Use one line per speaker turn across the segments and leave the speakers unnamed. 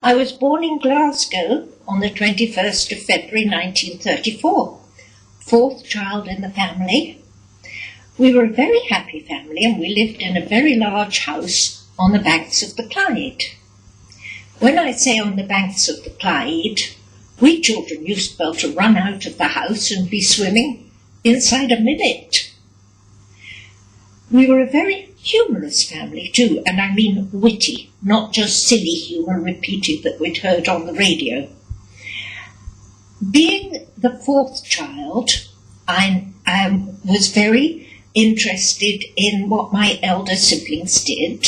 I was born in Glasgow on the 21st of February 1934, fourth child in the family. We were a very happy family and we lived in a very large house on the banks of the Clyde. When I say on the banks of the Clyde, we children used to be able to run out of the house and be swimming inside a minute. We were a very humorous family too, and I mean witty, not just silly humour repeated that we'd heard on the radio. Being the fourth child, I was very interested in what my elder siblings did.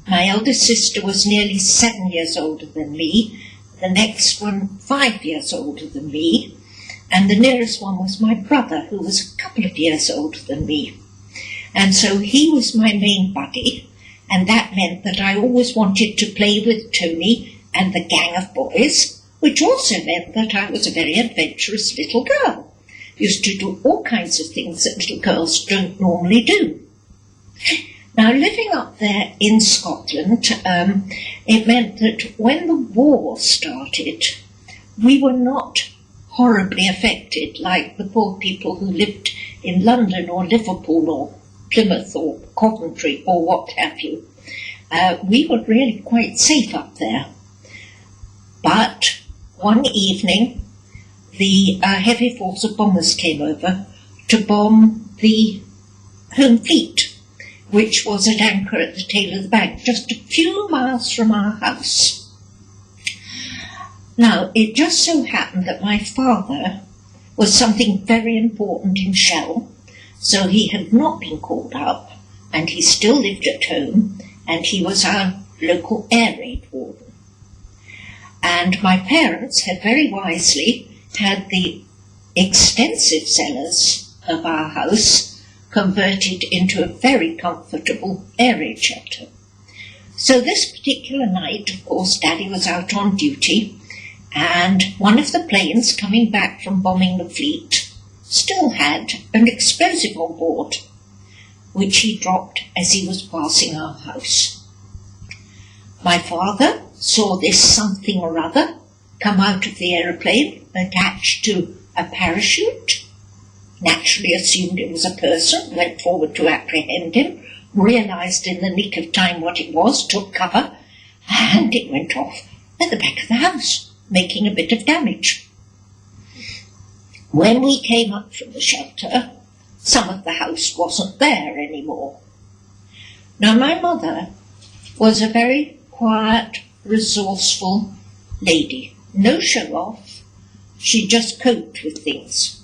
My elder sister was nearly 7 years older than me, the next one 5 years older than me, and the nearest one was my brother, who was a couple of years older than me. And so he was my main buddy, and that meant that I always wanted to play with Tony and the gang of boys, which also meant that I was a very adventurous little girl. Used to do all kinds of things that little girls don't normally do. Now, living up there in Scotland, it meant that when the war started, we were not horribly affected like the poor people who lived in London or Liverpool or Plymouth or Coventry or what have you. We were really quite safe up there. But one evening, the heavy force of bombers came over to bomb the Home Fleet, which was at anchor at the tail of the bank, just a few miles from our house. Now, it just so happened that my father was something very important in Shell, so he had not been called up, and he still lived at home, and he was our local air raid warden. And my parents had very wisely had the extensive cellars of our house converted into a very comfortable air raid shelter. So this particular night, of course, Daddy was out on duty, and one of the planes coming back from bombing the fleet still had an explosive on board, which he dropped as he was passing our house. My father saw this something or other come out of the aeroplane attached to a parachute, naturally assumed it was a person, went forward to apprehend him, realised in the nick of time what it was, took cover, and it went off at the back of the house, making a bit of damage. When we came up from the shelter, some of the house wasn't there anymore. Now, my mother was a very quiet, resourceful lady. No show-off. She just coped with things.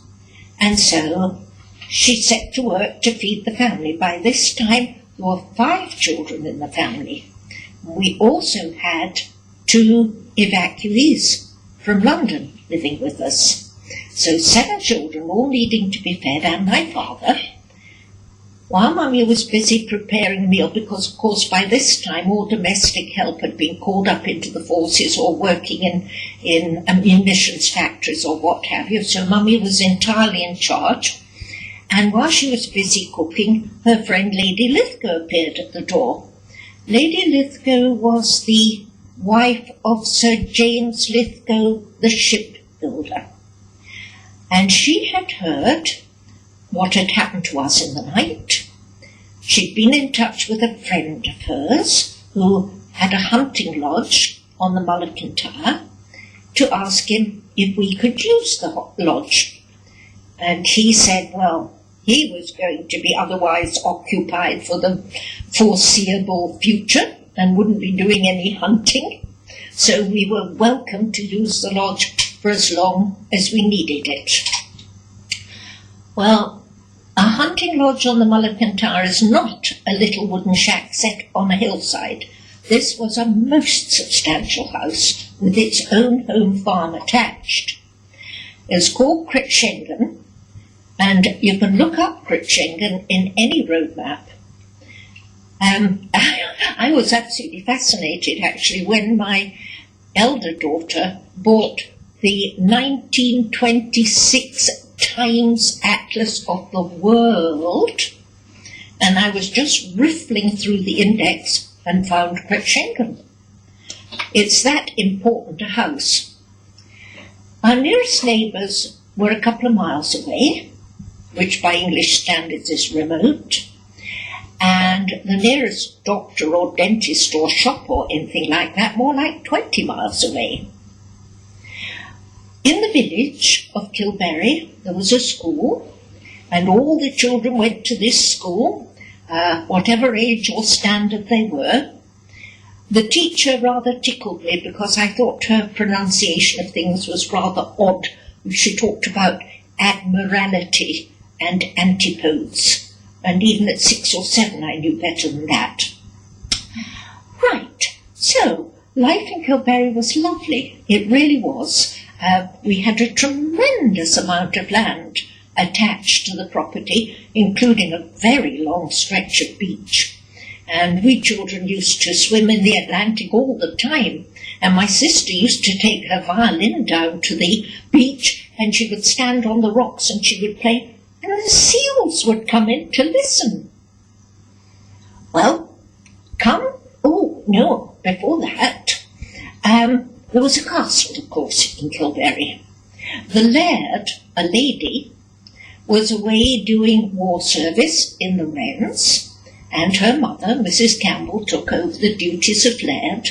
And so she set to work to feed the family. By this time, there were 5 children in the family. We also had 2 evacuees from London living with us. So 7 children, all needing to be fed, and my father, while Mummy was busy preparing a meal, because, of course, by this time all domestic help had been called up into the forces or working in munitions factories or what have you, so Mummy was entirely in charge. And while she was busy cooking, her friend Lady Lithgow appeared at the door. Lady Lithgow was the wife of Sir James Lithgow, the shipbuilder. And she had heard what had happened to us in the night. She'd been in touch with a friend of hers who had a hunting lodge on the Mulligan to ask him if we could use the lodge. And he said, well, he was going to be otherwise occupied for the foreseeable future and wouldn't be doing any hunting. So we were welcome to use the lodge for as long as we needed it. Well, a hunting lodge on the Mulligan is not a little wooden shack set on a hillside. This was a most substantial house with its own home farm attached. It's called Cruickshank, and you can look up Cruickshank in any road map. I was absolutely fascinated, actually, when my elder daughter bought the 1926 Times Atlas of the World, and I was just riffling through the index and found Cruickshank. It's that important a house. Our nearest neighbours were a couple of miles away, which by English standards is remote, and the nearest doctor or dentist or shop or anything like that more like 20 miles away. In the village of Kilberry there was a school, and all the children went to this school, whatever age or standard they were. The teacher rather tickled me because I thought her pronunciation of things was rather odd. She talked about admiralty and antipodes, and even at 6 or 7 I knew better than that. Right, so life in Kilberry was lovely. It really was. We had a tremendous amount of land attached to the property, including a very long stretch of beach. And we children used to swim in the Atlantic all the time. And my sister used to take her violin down to the beach, and she would stand on the rocks and she would play, and the seals would come in to listen. Well, before that, there was a castle, of course, in Kilberry. The laird, a lady, was away doing war service in the Wrens, and her mother, Mrs. Campbell, took over the duties of laird,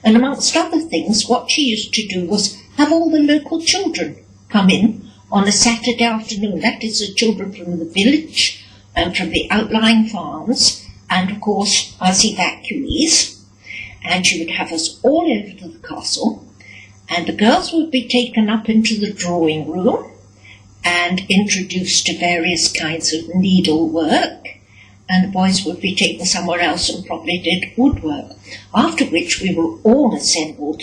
and amongst other things what she used to do was have all the local children come in on a Saturday afternoon. That is, the children from the village and from the outlying farms, and of course us evacuees, and she would have us all over to the castle, and the girls would be taken up into the drawing room and introduced to various kinds of needlework, and the boys would be taken somewhere else and probably did woodwork, after which we were all assembled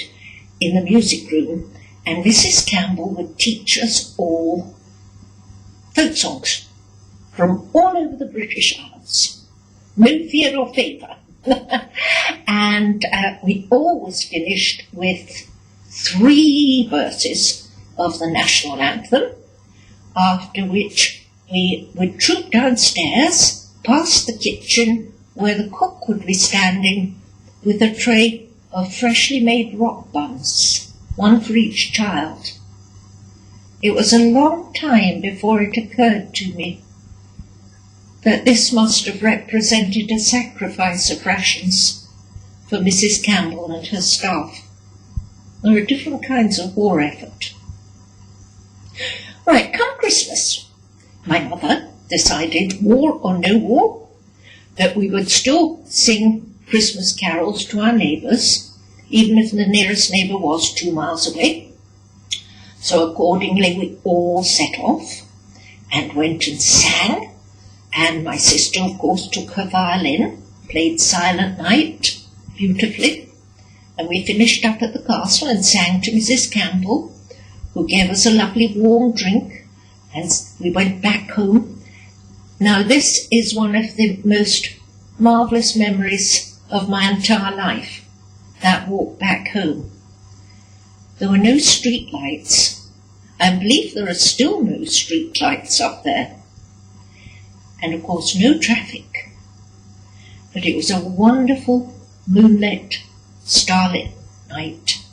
in the music room, and Mrs. Campbell would teach us all folk songs from all over the British Isles. No fear or favour. And we always finished with 3 verses of the national anthem, after which we would troop downstairs past the kitchen where the cook would be standing with a tray of freshly made rock buns, 1 for each child. It was a long time before it occurred to me that this must have represented a sacrifice of rations for Mrs. Campbell and her staff. There are different kinds of war effort. Right, come Christmas, my mother decided, war or no war, that we would still sing Christmas carols to our neighbours, even if the nearest neighbour was 2 miles away. So accordingly we all set off and went and sang, and my sister, of course, took her violin, played Silent Night beautifully, and we finished up at the castle and sang to Mrs. Campbell, who gave us a lovely warm drink, and we went back home. Now this is one of the most marvellous memories of my entire life, that walk back home. There were no street lights. I believe there are still no street lights up there. And of course no traffic. But it was a wonderful moonlit, starlit night,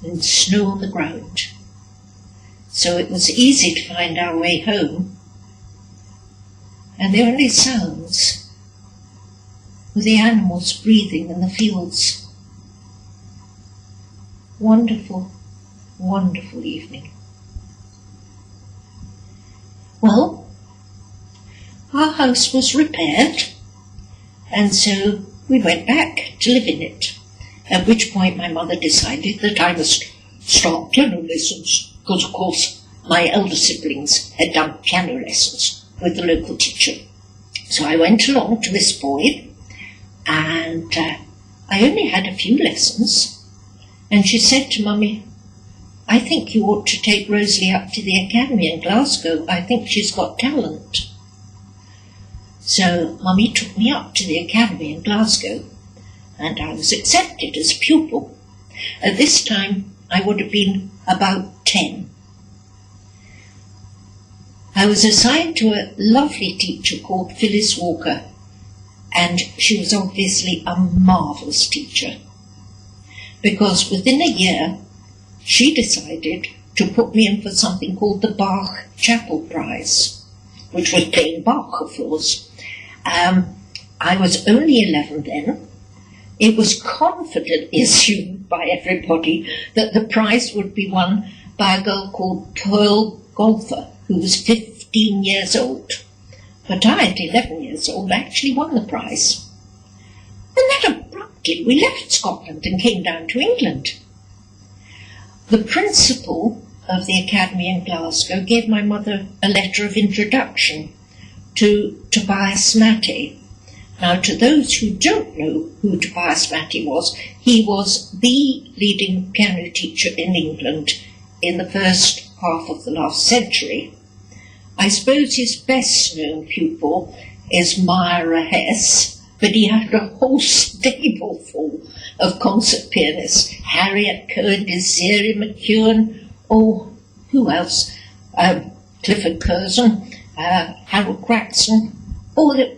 and snow on the ground. So it was easy to find our way home. And the only sounds were the animals breathing in the fields. Wonderful, wonderful evening. Well, our house was repaired, and so we went back to live in it, at which point my mother decided that I must start piano lessons, because of course my elder siblings had done piano lessons with the local teacher. So I went along to Miss Boyd, and I only had a few lessons, and she said to Mummy, I think you ought to take Rosalie up to the academy in Glasgow. I think she's got talent. So Mummy took me up to the academy in Glasgow, and I was accepted as a pupil. At this time I would have been about 10. I was assigned to a lovely teacher called Phyllis Walker, and she was obviously a marvellous teacher. because within a year she decided to put me in for something called the Bach Chapel Prize, which was playing Bach, of course. I was only 11 then. It was confidently assumed by everybody that the prize would be won by a girl called Pearl Golfer, who was 15 years old. But I, at 11 years old, actually won the prize. And then abruptly we left Scotland and came down to England. The principal of the Academy in Glasgow gave my mother a letter of introduction to Tobias Matty. Now, to those who don't know who Tobias Matty was, he was the leading piano teacher in England in the first half of the last century. I suppose his best-known pupil is Myra Hess, but he had a whole stable full of concert pianists: Harriet Cohen, Desiree McEwen, who else? Clifford Curzon, Harold Craxton, a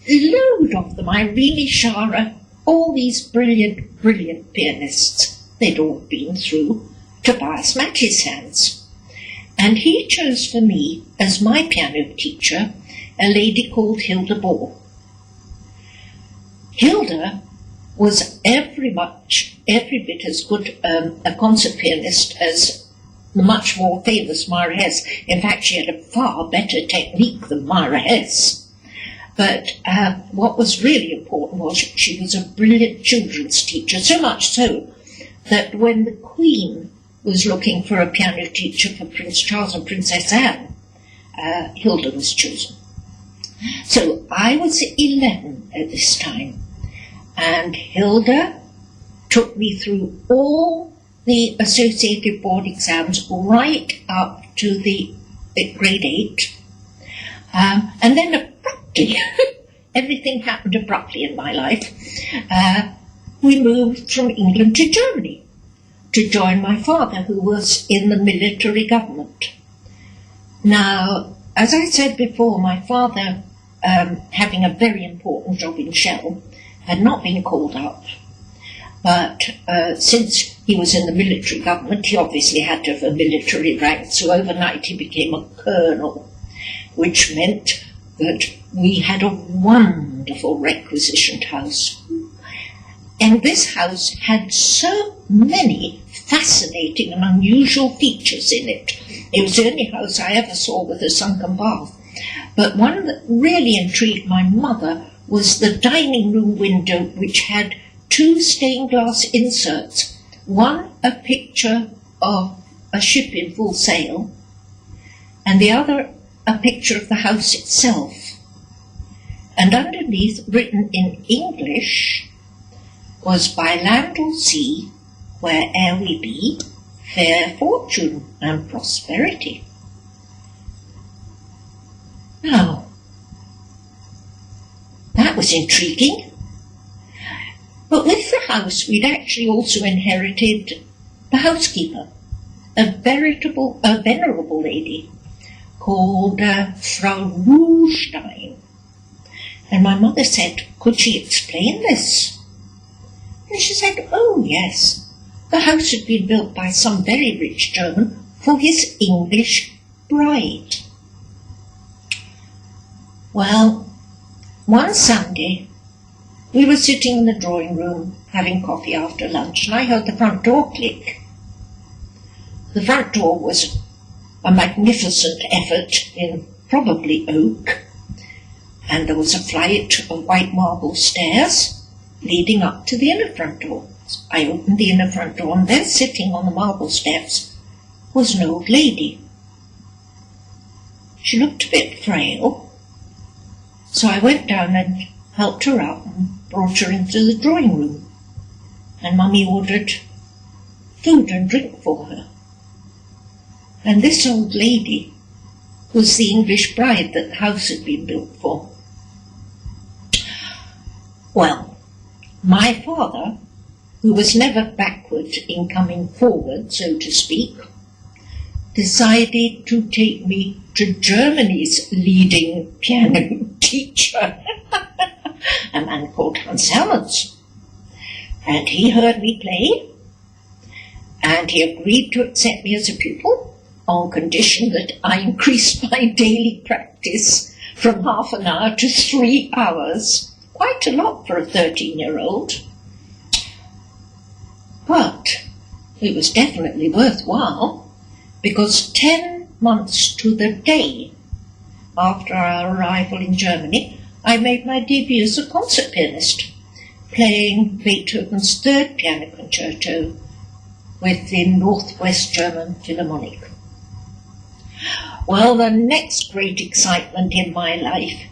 load of them, Irene Shara, all these brilliant, brilliant pianists. They'd all been through Tobias Matty's hands. And he chose for me, as my piano teacher, a lady called Hilda Ball. Hilda was every bit as good a concert pianist as the much more famous Myra Hess. In fact, she had a far better technique than Myra Hess. But what was really important was she was a brilliant children's teacher, so much so that when the Queen was looking for a piano teacher for Prince Charles and Princess Anne, Hilda was chosen. So I was 11 at this time, and Hilda took me through all the associated board exams right up to the grade 8. And then abruptly, everything happened abruptly in my life. We moved from England to Germany to join my father, who was in the military government. Now, as I said before, my father, having a very important job in Shell, had not been called up. But since he was in the military government, he obviously had to have a military rank, so overnight he became a colonel, which meant that we had a wonderful requisitioned house. And this house had so many fascinating and unusual features in it. It was the only house I ever saw with a sunken bath. But one that really intrigued my mother was the dining room window, which had 2 stained glass inserts. One, a picture of a ship in full sail, and the other, a picture of the house itself. And underneath, written in English, was "By land or sea, where'er we be, fair fortune and prosperity." Now, that was intriguing. But with the house, we'd actually also inherited the housekeeper, a venerable lady called Frau Ruhstein. And my mother said, could she explain this? And she said, oh yes, the house had been built by some very rich German for his English bride. Well, one Sunday, we were sitting in the drawing room having coffee after lunch, and I heard the front door click. The front door was a magnificent effort in probably oak, and there was a flight of white marble stairs leading up to the inner front door. I opened the inner front door, and there, sitting on the marble steps, was an old lady. She looked a bit frail, so I went down and helped her up and brought her into the drawing room, and Mummy ordered food and drink for her. And this old lady was the English bride that the house had been built for. Well, my father, who was never backward in coming forward, so to speak, decided to take me to Germany's leading piano teacher, a man called Hans Helmets. And he heard me play, and he agreed to accept me as a pupil on condition that I increased my daily practice from half an hour to 3 hours. Quite a lot for a 13-year-old. But it was definitely worthwhile, because 10 months to the day after our arrival in Germany, I made my debut as a concert pianist, playing Beethoven's Third Piano Concerto with the Northwest German Philharmonic. Well, the next great excitement in my life,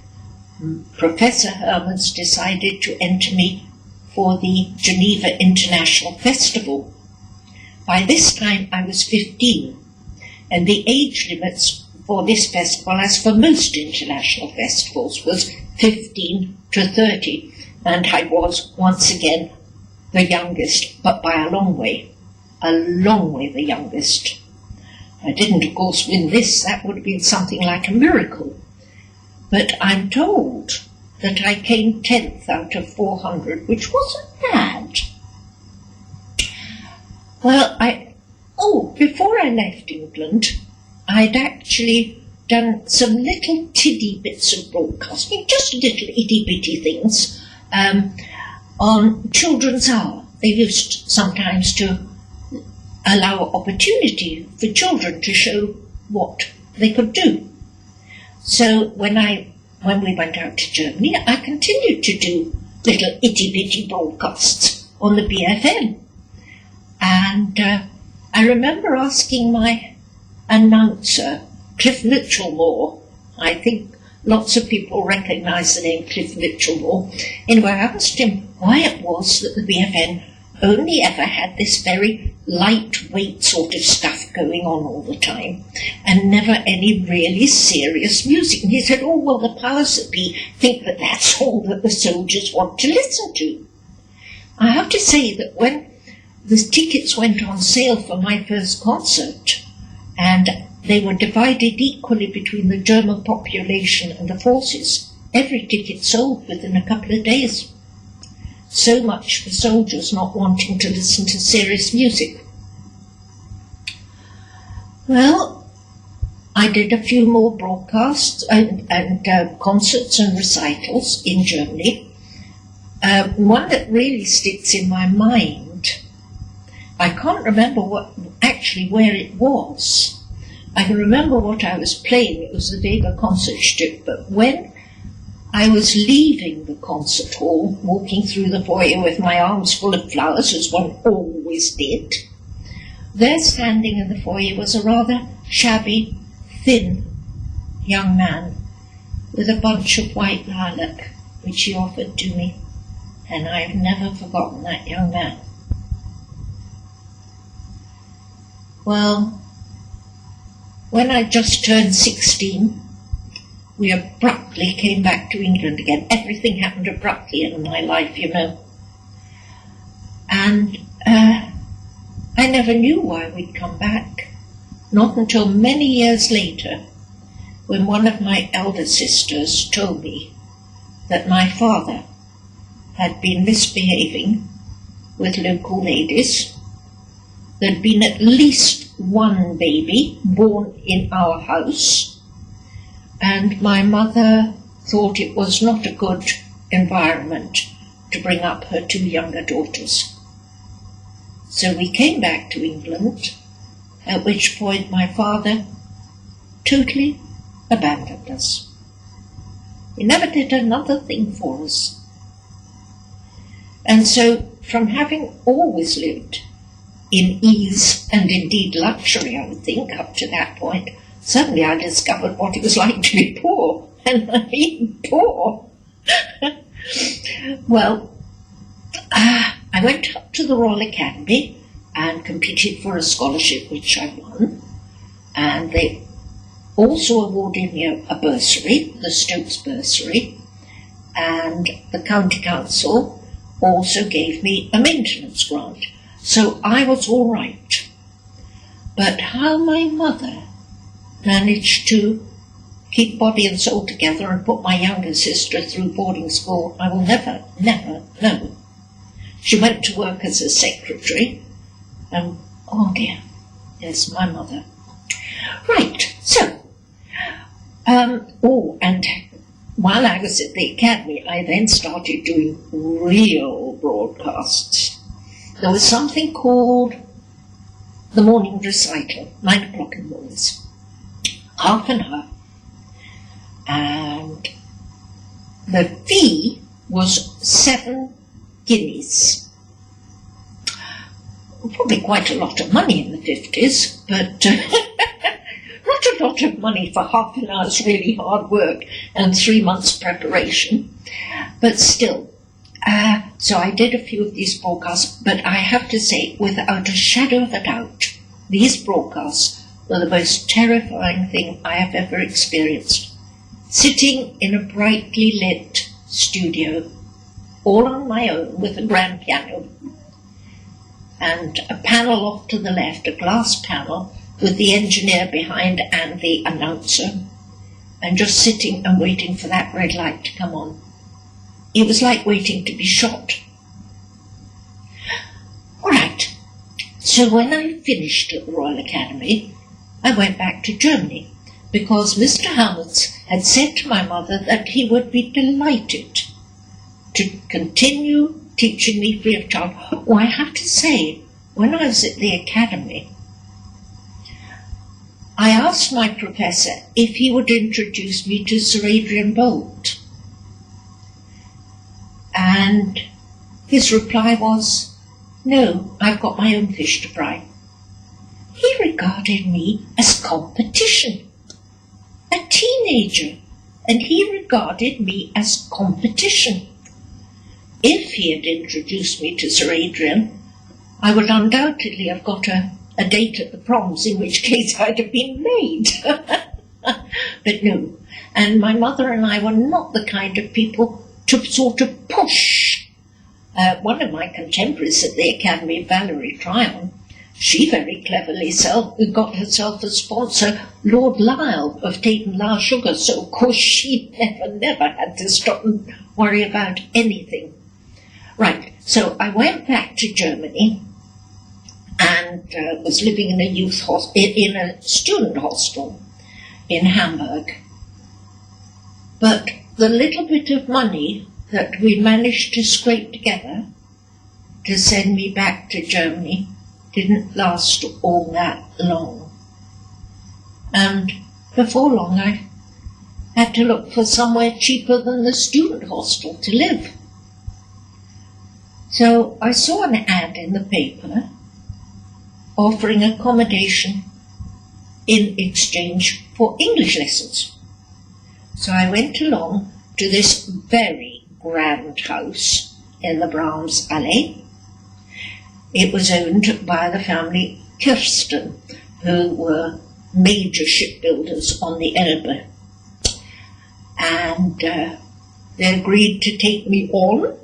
Professor Hermans decided to enter me for the Geneva International Festival. By this time I was 15, and the age limits for this festival, as for most international festivals, was 15 to 30, and I was once again the youngest, but by a long way the youngest. I didn't, of course, win this. That would have been something like a miracle. But I'm told that I came 10th out of 400, which wasn't bad. Well, before I left England, I'd actually done some little tiddy bits of broadcasting, just little itty-bitty things, on Children's Hour. They used sometimes to allow opportunity for children to show what they could do. So when we went out to Germany, I continued to do little itty-bitty broadcasts on the BFM. And I remember asking my announcer, Cliff Mitchellmore, I think lots of people recognise the name Cliff Mitchellmore. Anyway, I asked him why it was that the BFM only ever had this very lightweight sort of stuff going on all the time, and never any really serious music. And he said, oh, well, the powers that be think that that's all that the soldiers want to listen to. I have to say that when the tickets went on sale for my first concert, and they were divided equally between the German population and the forces, every ticket sold within a couple of days. So much for soldiers not wanting to listen to serious music. Well, I did a few more broadcasts and concerts and recitals in Germany. One that really sticks in my mind, I can't remember where it was. I can remember what I was playing. It was the Weber Concertstück, but when I was leaving the concert hall, walking through the foyer with my arms full of flowers, as one always did, there standing in the foyer was a rather shabby, thin young man with a bunch of white lilac, which he offered to me, and I've never forgotten that young man. Well, when I just turned 16, we abruptly came back to England again. Everything happened abruptly in my life, you know. And I never knew why we'd come back. Not until many years later, when one of my elder sisters told me that my father had been misbehaving with local ladies. There'd been at least one baby born in our house, and my mother thought it was not a good environment to bring up her two younger daughters. So we came back to England, at which point my father totally abandoned us. He never did another thing for us. And so, from having always lived in ease and indeed luxury, I would think, up to that point, suddenly I discovered what it was like to be poor, and I mean poor. Well, I went up to the Royal Academy and competed for a scholarship, which I won, and they also awarded me a bursary, the Stokes bursary, and the County Council also gave me a maintenance grant. So I was all right. But how my mother managed to keep body and soul together and put my younger sister through boarding school, I will never know. She went to work as a secretary. Oh dear, yes, my mother. Right, so, and while I was at the academy, I then started doing real broadcasts. There was something called the morning recital, 9 o'clock in the mornings, half an hour, and the fee was 7 guineas. Probably quite a lot of money in the 50s, but not a lot of money for half an hour's really hard work and 3 months preparation. But still, so I did a few of these broadcasts, but I have to say, without a shadow of a doubt, these broadcasts were the most terrifying thing I have ever experienced. Sitting in a brightly lit studio, all on my own with a grand piano, and a panel off to the left, a glass panel, with the engineer behind and the announcer, and just sitting and waiting for that red light to come on. It was like waiting to be shot. All right, so when I finished at the Royal Academy, I went back to Germany, because Mr. Helmuth had said to my mother that he would be delighted to continue teaching me free of charge. Oh, I have to say, when I was at the academy, I asked my professor if he would introduce me to Sir Adrian Boult. And his reply was, "No, I've got my own fish to fry." He regarded me as competition. A teenager, and he regarded me as competition. If he had introduced me to Sir Adrian, I would undoubtedly have got a date at the proms, in which case I'd have been made. But no, and my mother and I were not the kind of people to sort of push. One of my contemporaries at the Academy, Valerie Tryon, she very cleverly got herself a sponsor, Lord Lisle of Tate and Lyle Sugar, so of course she never had to stop and worry about anything. Right, so I went back to Germany and was living in in a student hostel in Hamburg. But the little bit of money that we managed to scrape together to send me back to Germany didn't last all that long. And before long I had to look for somewhere cheaper than the student hostel to live. So I saw an ad in the paper offering accommodation in exchange for English lessons. So I went along to this very grand house in the Brahms Alley. It was owned by the family Kirsten, who were major shipbuilders on the Elbe. And they agreed to take me on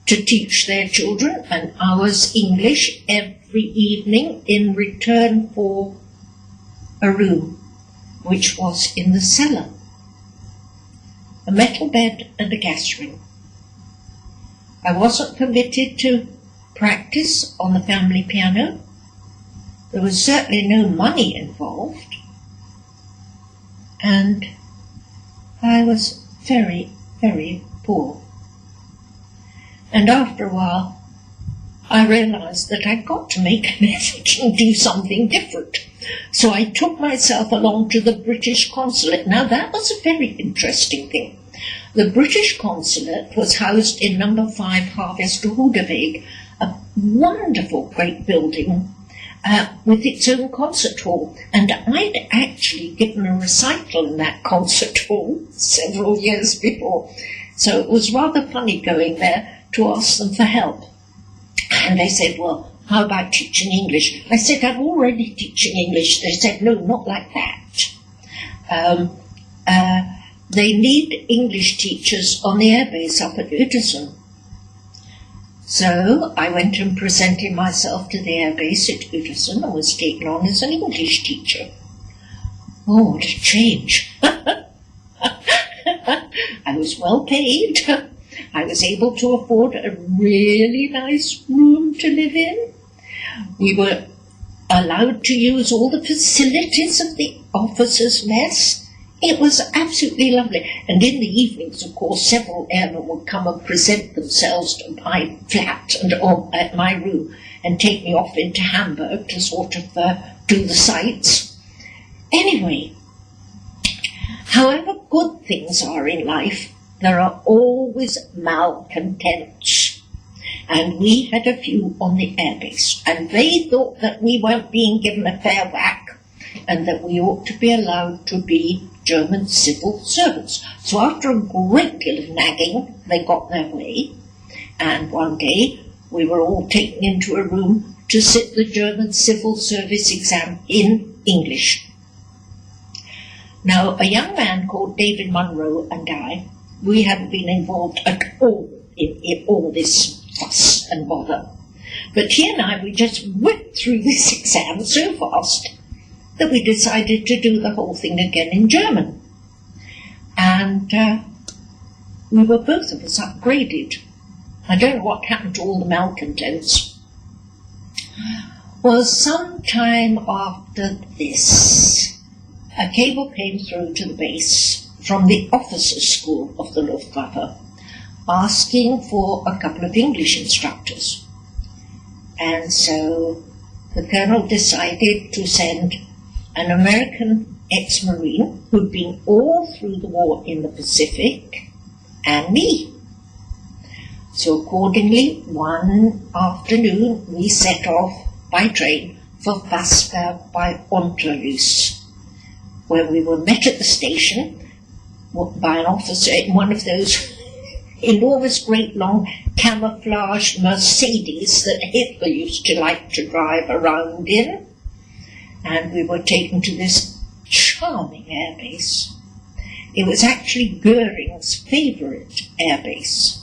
to teach their children an hour's English every evening in return for a room, which was in the cellar, a metal bed and a gas ring. I wasn't permitted to practice on the family piano. There was certainly no money involved, and I was very, very poor. And after a while, I realized that I'd got to make an effort and do something different. So I took myself along to the British consulate. Now, that was a very interesting thing. The British consulate was housed in number 5 Harvester Hoedeweg, a wonderful great building with its own concert hall. And I'd actually given a recital in that concert hall several years before. So it was rather funny going there to ask them for help. And they said, "Well, how about teaching English?" I said, "I'm already teaching English." They said, "No, not like that. They need English teachers on the airbase up at Uetersen." So I went and presented myself to the airbase at Uetersen and was taken on as an English teacher. Oh, what a change. I was well paid. I was able to afford a really nice room to live in. We were allowed to use all the facilities of the officers' mess. It was absolutely lovely. And in the evenings, of course, several airmen would come and present themselves to my flat and at my room and take me off into Hamburg to sort of do the sights. Anyway, however good things are in life, there are always malcontents. And we had a few on the airbase, and they thought that we weren't being given a fair whack and that we ought to be allowed to be German civil servants. So after a great deal of nagging, they got their way, and one day we were all taken into a room to sit the German civil service exam in English. Now, a young man called David Munro and I, we hadn't been involved at all in all this fuss and bother. But he and I, we just whipped through this exam so fast that we decided to do the whole thing again in German. And we were both of us upgraded. I don't know what happened to all the malcontents. Well, some time after this, a cable came through to the base from the officers' school of the Luftwaffe, asking for a couple of English instructors. And so the colonel decided to send an American ex-Marine who'd been all through the war in the Pacific, and me. So accordingly, one afternoon we set off by train for Vassberg by Unterlüß, where we were met at the station by an officer in one of those enormous, great, long camouflage Mercedes that Hitler used to like to drive around in. And we were taken to this charming airbase. It was actually Goering's favourite airbase,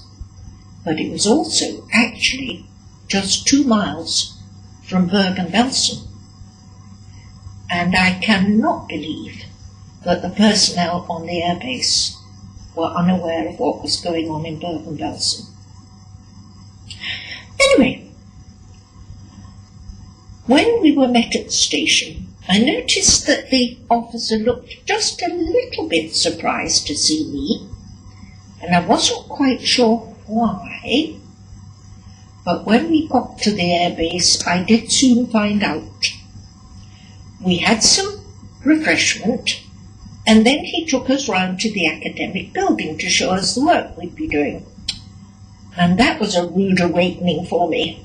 but it was also actually just 2 miles from Bergen-Belsen. And I cannot believe that the personnel on the airbase were unaware of what was going on in Bergen-Belsen. Anyway, when we were met at the station, I noticed that the officer looked just a little bit surprised to see me, and I wasn't quite sure why. But when we got to the airbase, I did soon find out. We had some refreshment, and then he took us round to the academic building to show us the work we'd be doing. And that was a rude awakening for me,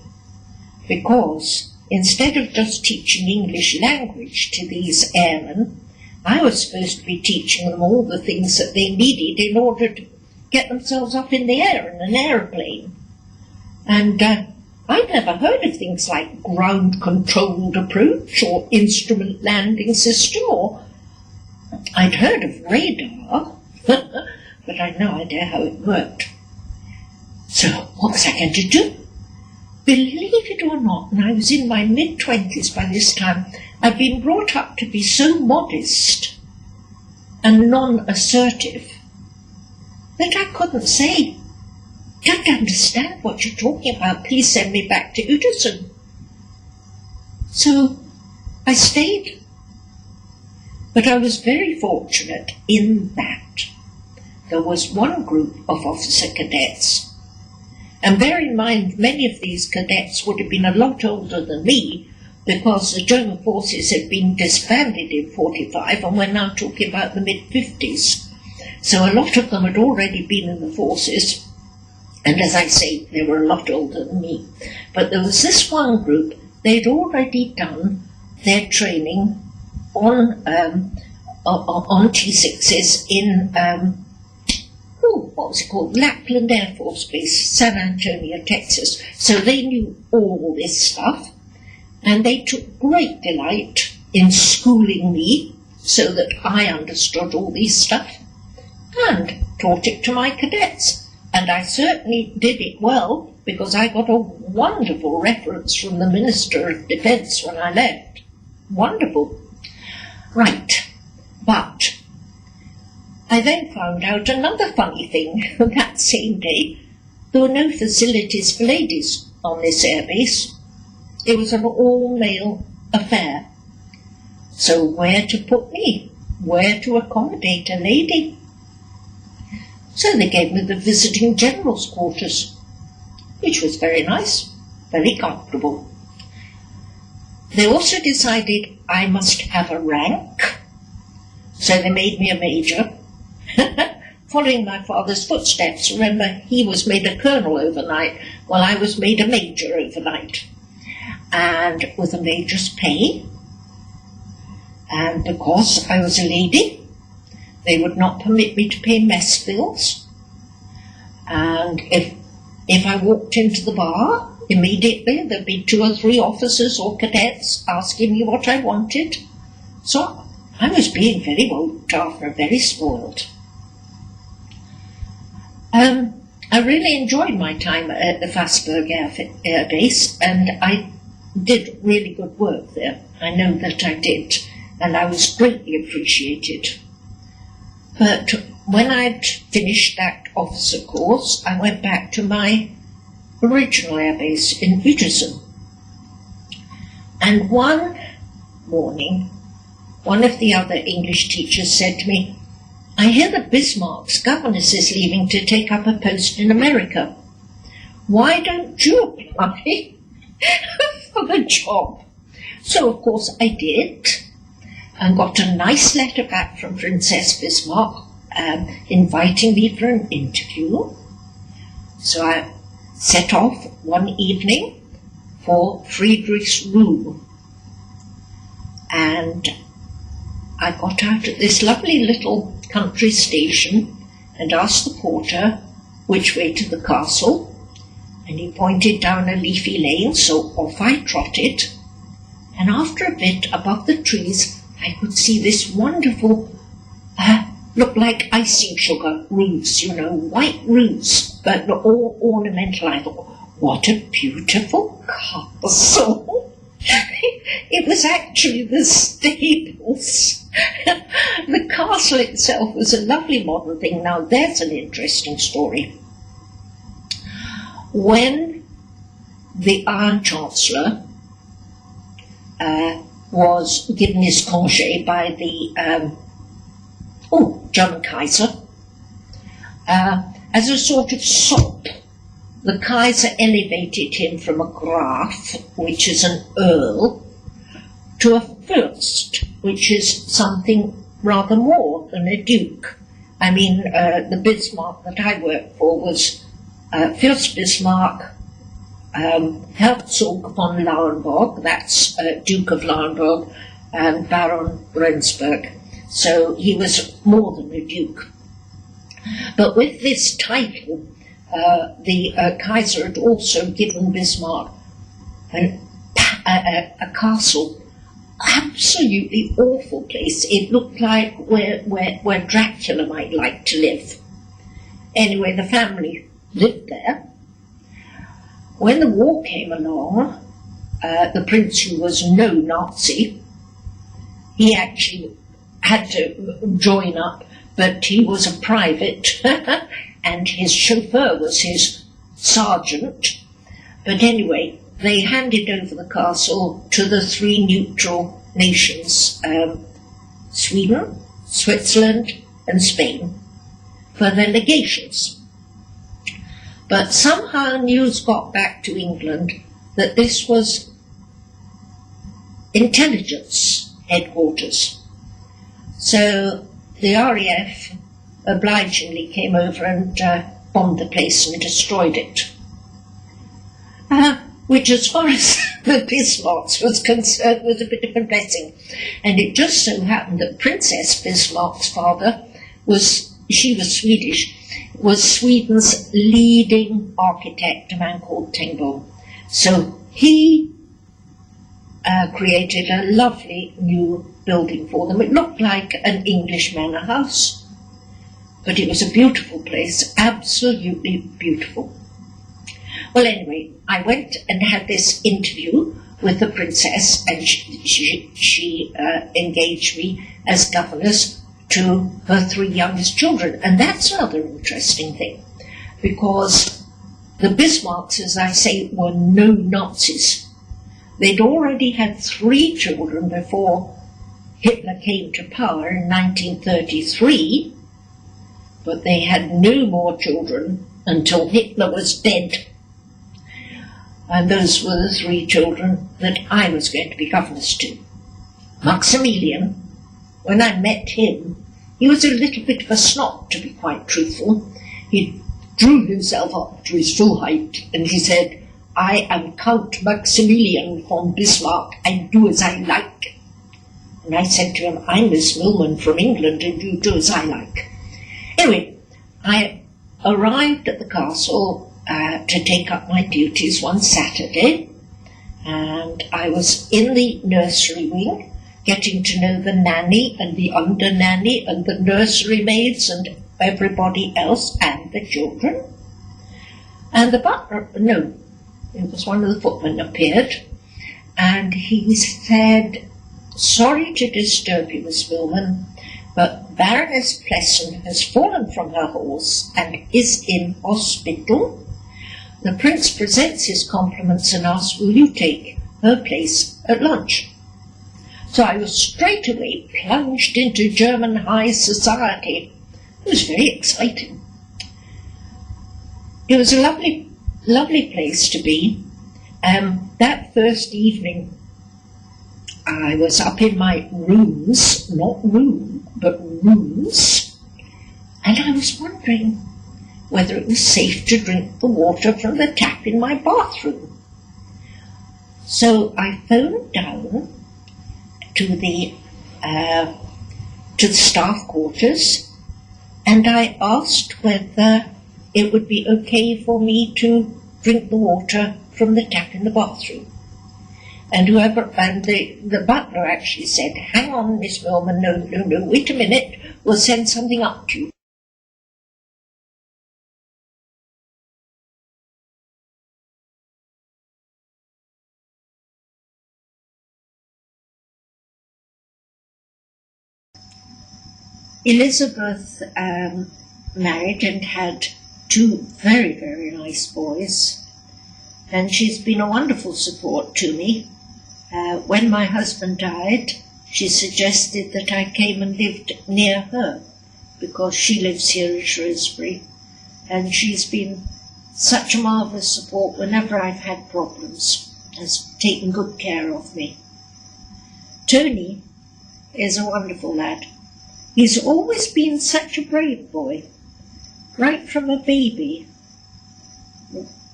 because instead of just teaching English language to these airmen, I was supposed to be teaching them all the things that they needed in order to get themselves up in the air in an aeroplane. And I'd never heard of things like ground-controlled approach or instrument landing system, or I'd heard of radar, but I'd no idea how it worked. So what was I going to do? Believe it or not, and I was in my mid-20s by this time, I'd been brought up to be so modest and non-assertive that I couldn't say, "Don't understand what you're talking about, please send me back to Uderson." So I stayed. But I was very fortunate in that there was one group of officer cadets, and bear in mind many of these cadets would have been a lot older than me, because the German forces had been disbanded in 1945 and we're now talking about the mid-50s. So a lot of them had already been in the forces, and as I say, they were a lot older than me. But there was this one group, they'd already done their training on T6s in, what was it called? Lapland Air Force Base, San Antonio, Texas. So they knew all this stuff, and they took great delight in schooling me so that I understood all this stuff and taught it to my cadets. And I certainly did it well, because I got a wonderful reference from the Minister of Defence when I left. Wonderful. Right. But I then found out another funny thing that same day, there were no facilities for ladies on this airbase. It was an all-male affair. So where to put me? Where to accommodate a lady? So they gave me the visiting general's quarters, which was very nice, very comfortable. They also decided I must have a rank, so they made me a major, following my father's footsteps. Remember, he was made a colonel overnight, while I was made a major overnight, and with a major's pay. And because I was a lady, they would not permit me to pay mess bills. And if I walked into the bar, immediately there'd be 2 or 3 officers or cadets asking me what I wanted. So I was being very well looked after, very spoiled. I really enjoyed my time at the Fassberg Air Base, and I did really good work there. I know that I did, and I was greatly appreciated. But when I'd finished that officer course, I went back to my original airbase in Uterson. And one morning, one of the other English teachers said to me, "I hear that Bismarck's governess is leaving to take up a post in America. Why don't you apply for the job?" So, of course, I did, and got a nice letter back from Princess Bismarck inviting me for an interview. So I set off one evening for Friedrich's room, and I got out at this lovely little country station and asked the porter which way to the castle, and he pointed down a leafy lane, so off I trotted, and after a bit above the trees I could see this wonderful, looked like icing sugar roofs, white roofs, but all ornamental. I thought, what a beautiful castle. It was actually the stables. The castle itself was a lovely modern thing. Now there's an interesting story. When the Iron Chancellor was given his congé by the German Kaiser, as a sort of sop, the Kaiser elevated him from a Graf, which is an Earl, to a Fürst, which is something rather more than a Duke. I mean, the Bismarck that I worked for was Fürst Bismarck, Herzog von Lauenburg, that's Duke of Lauenburg, and Baron Brunsberg. So he was more than a duke. But with this title, the Kaiser had also given Bismarck a castle, absolutely awful place. It looked like where Dracula might like to live. Anyway, the family lived there. When the war came along, the prince, who was no Nazi, he actually had to join up, but he was a private, and his chauffeur was his sergeant. But anyway, they handed over the castle to the 3 neutral nations, Sweden, Switzerland, and Spain, for their legations. But somehow news got back to England that this was intelligence headquarters. So the RAF obligingly came over and bombed the place and destroyed it. Which, as far as the Bismarcks was concerned, was a bit of a blessing. And it just so happened that Princess Bismarck's father she was Swedish, was Sweden's leading architect, a man called Tengbo. So he created a lovely new building for them. It looked like an English manor house, but it was a beautiful place, absolutely beautiful. Well, anyway, I went and had this interview with the princess, and she engaged me as governess to her 3 youngest children. And that's another interesting thing, because The Bismarcks, as I say, were no Nazis. They'd already had 3 children before Hitler came to power in 1933, but they had no more children until Hitler was dead. And those were the 3 children that I was going to be governess to. Maximilian, when I met him, he was a little bit of a snot, to be quite truthful. He drew himself up to his full height, and he said, "I am Count Maximilian von Bismarck, and do as I like." And I said to him, "I'm Miss Millman from England, and you do as I like." Anyway, I arrived at the castle to take up my duties one Saturday, and I was in the nursery wing, getting to know the nanny and the under-nanny and the nursery maids and everybody else and the children. And the butler, no, it was one of the footmen, appeared, and he said, "Sorry to disturb you, Miss Millman, but Baroness Plessen has fallen from her horse and is in hospital. The Prince presents his compliments and asks, will you take her place at lunch?" So I was straight away plunged into German high society. It was very exciting. It was a lovely, lovely place to be. That first evening, I was up in my rooms, not room, but rooms, and I was wondering whether it was safe to drink the water from the tap in my bathroom. So I phoned down to the staff quarters, and I asked whether it would be okay for me to drink the water from the tap in the bathroom. And the butler actually said, "Hang on, Miss Millman, no, wait a minute, we'll send something up to you." Elizabeth married and had 2 very, very nice boys, and she's been a wonderful support to me. When my husband died, she suggested that I came and lived near her, because she lives here at Shrewsbury, and she's been such a marvellous support whenever I've had problems, has taken good care of me. Tony is a wonderful lad. He's always been such a brave boy, right from a baby.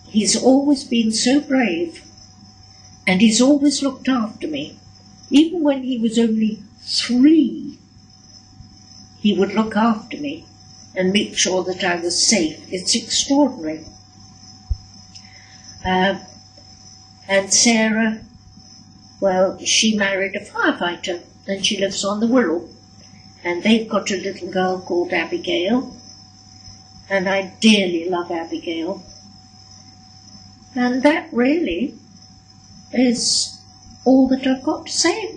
He's always been so brave, and he's always looked after me. Even when he was only 3, he would look after me and make sure that I was safe. It's extraordinary. And Sarah, well, she married a firefighter, and she lives on the Wirral. And they've got a little girl called Abigail, and I dearly love Abigail. And that really is all that I've got to say.